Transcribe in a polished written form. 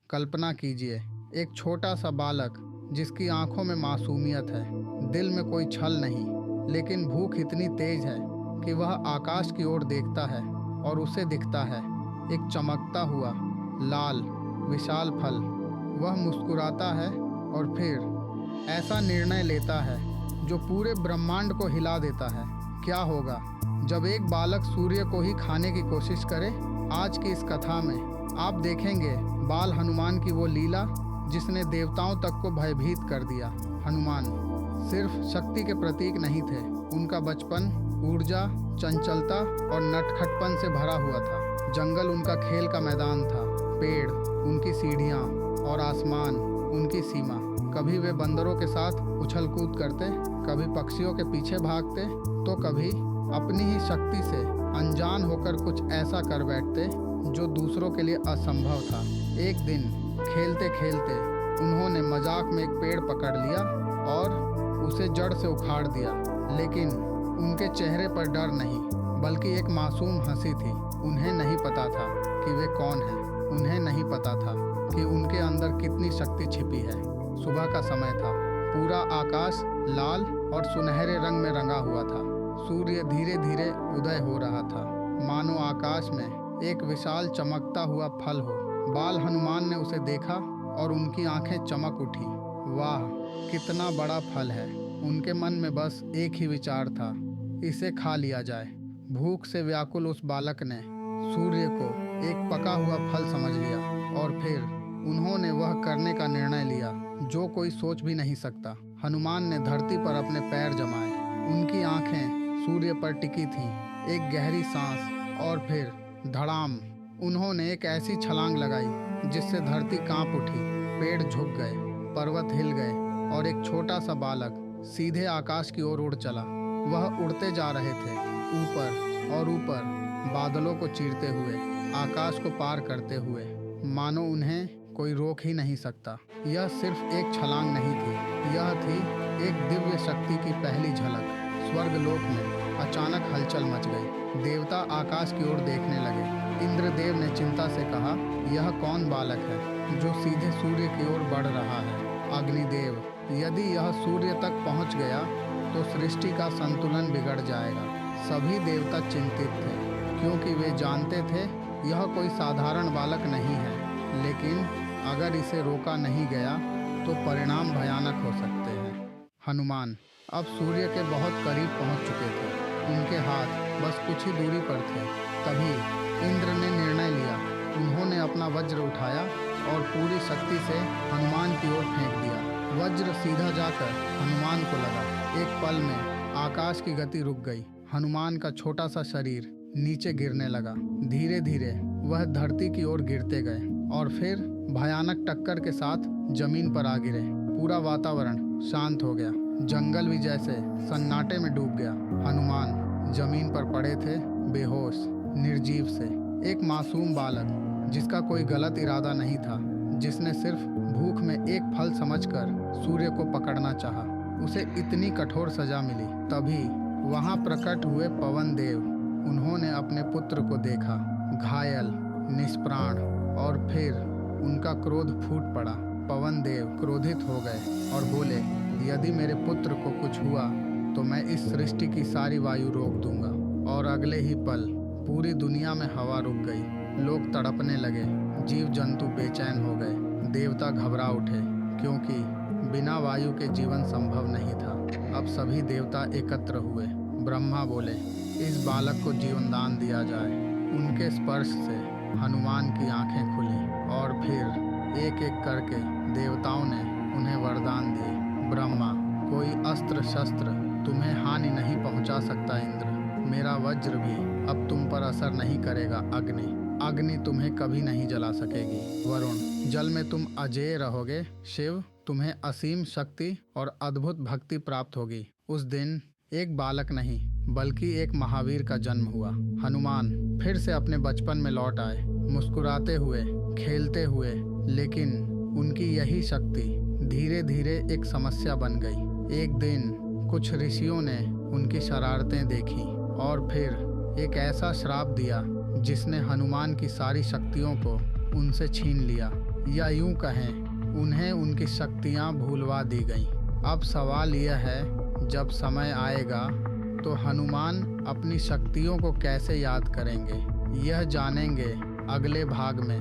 कल्पना कीजिए, एक छोटा सा बालक जिसकी आंखों में मासूमियत है, दिल में कोई छल नहीं, लेकिन भूख इतनी तेज है कि वह आकाश की ओर देखता है और उसे दिखता है एक चमकता हुआ लाल विशाल फल। वह मुस्कुराता है और फिर ऐसा निर्णय लेता है जो पूरे ब्रह्मांड को हिला देता है। क्या होगा जब एक बालक सूर्य को ही खाने की कोशिश करे? आज की इस कथा में आप देखेंगे बाल हनुमान की वो लीला जिसने देवताओं तक को भयभीत कर दिया। हनुमान सिर्फ शक्ति के प्रतीक नहीं थे, उनका बचपन ऊर्जा, चंचलता और नटखटपन से भरा हुआ था। जंगल उनका खेल का मैदान था, पेड़ उनकी सीढ़ियाँ और आसमान उनकी सीमा। कभी वे बंदरों के साथ उछल कूद करते, कभी पक्षियों के पीछे भागते, तो कभी अपनी ही शक्ति से अनजान होकर कुछ ऐसा कर बैठते जो दूसरों के लिए असंभव था। एक दिन खेलते खेलते उन्होंने मजाक में एक पेड़ पकड़ लिया और उसे जड़ से उखाड़ दिया, लेकिन उनके चेहरे पर डर नहीं बल्कि एक मासूम हंसी थी। उन्हें नहीं पता था कि वे कौन हैं, उन्हें नहीं पता था कि उनके अंदर कितनी शक्ति छिपी है। सुबह का समय था, पूरा आकाश लाल और सुनहरे रंग में रंगा हुआ था। सूर्य धीरे धीरे उदय हो रहा था, मानो आकाश में एक विशाल चमकता हुआ फल हो। बाल हनुमान ने उसे देखा और उनकी आंखें चमक उठी। वाह, कितना बड़ा फल है! उनके मन में बस एक ही विचार था, इसे खा लिया जाए। भूख से व्याकुल उस बालक ने सूर्य को एक पका हुआ फल समझ लिया और फिर उन्होंने वह करने का निर्णय लिया जो कोई सोच भी नहीं सकता। हनुमान ने धरती पर अपने पैर जमाए, उनकी आंखें सूर्य पर टिकी थीं। एक गहरी सांस और फिर धड़ाम, उन्होंने एक ऐसी छलांग लगाई जिससे धरती कांप उठी, पेड़ झुक गए, पर्वत हिल गए और एक छोटा सा बालक सीधे आकाश की ओर उड़ चला। वह उड़ते जा रहे थे, ऊपर और ऊपर, बादलों को चीरते हुए, आकाश को पार करते हुए, मानो उन्हें कोई रोक ही नहीं सकता। यह सिर्फ एक छलांग नहीं थी, यह थी एक दिव्य शक्ति की पहली झलक। स्वर्गलोक में अचानक हलचल मच गई, देवता आकाश की ओर देखने लगे। इंद्रदेव ने चिंता से कहा, यह कौन बालक है जो सीधे सूर्य की ओर बढ़ रहा है? अग्निदेव, यदि यह सूर्य तक पहुंच गया तो सृष्टि का संतुलन बिगड़ जाएगा। सभी देवता चिंतित थे क्योंकि वे जानते थे यह कोई साधारण बालक नहीं है, लेकिन अगर इसे रोका नहीं गया तो परिणाम भयानक हो सकते हैं। हनुमान अब सूर्य के बहुत करीब पहुंच चुके थे, उनके हाथ बस कुछ ही दूरी पर थे। तभी इंद्र ने निर्णय लिया, उन्होंने अपना वज्र उठाया और पूरी शक्ति से हनुमान की ओर फेंक दिया। वज्र सीधा जाकर हनुमान को लगा। एक पल में आकाश की गति रुक गई, हनुमान का छोटा सा शरीर नीचे गिरने लगा। धीरे धीरे वह धरती की ओर गिरते गए और फिर भयानक टक्कर के साथ जमीन पर आ गिरे। पूरा वातावरण शांत हो गया, जंगल भी जैसे सन्नाटे में डूब गया। हनुमान जमीन पर पड़े थे, बेहोश, निर्जीव से। एक मासूम बालक जिसका कोई गलत इरादा नहीं था, जिसने सिर्फ भूख में एक फल समझकर सूर्य को पकड़ना चाहा, उसे इतनी कठोर सजा मिली। तभी वहां प्रकट हुए पवन देव। उन्होंने अपने पुत्र को देखा, घायल, निष्प्राण, और फिर उनका क्रोध फूट पड़ा। पवन देव क्रोधित हो गए और बोले, यदि मेरे पुत्र को कुछ हुआ तो मैं इस सृष्टि की सारी वायु रोक दूंगा। और अगले ही पल पूरी दुनिया में हवा रुक गई, लोग तड़पने लगे, जीव जंतु बेचैन हो गए, देवता घबरा उठे क्योंकि बिना वायु के जीवन संभव नहीं था। अब सभी देवता एकत्र हुए। ब्रह्मा बोले, इस बालक को जीवनदान दिया जाए। उनके स्पर्श से हनुमान की आंखें खुली और फिर एक एक करके देवताओं ने उन्हें वरदान दिए। ब्रह्मा, कोई अस्त्र शस्त्र तुम्हें हानि नहीं पहुंचा सकता। इंद्र, मेरा वज्र भी अब तुम पर असर नहीं करेगा। अग्नि तुम्हें कभी नहीं जला सकेगी। वरुण, जल में तुम अजेय रहोगे। शिव, तुम्हें असीम शक्ति और अद्भुत भक्ति प्राप्त होगी। उस दिन एक बालक नहीं बल्कि एक महावीर का जन्म हुआ। हनुमान फिर से अपने बचपन में लौट आए, मुस्कुराते हुए, खेलते हुए, लेकिन उनकी यही शक्ति धीरे धीरे एक समस्या बन गई। एक दिन कुछ ऋषियों ने उनकी शरारतें देखी और फिर एक ऐसा श्राप दिया जिसने हनुमान की सारी शक्तियों को उनसे छीन लिया। या यूं कहें उन्हें उनकी शक्तियां भूलवा दी गईं। अब सवाल यह है, जब समय आएगा तो हनुमान अपनी शक्तियों को कैसे याद करेंगे, यह जानेंगे अगले भाग में।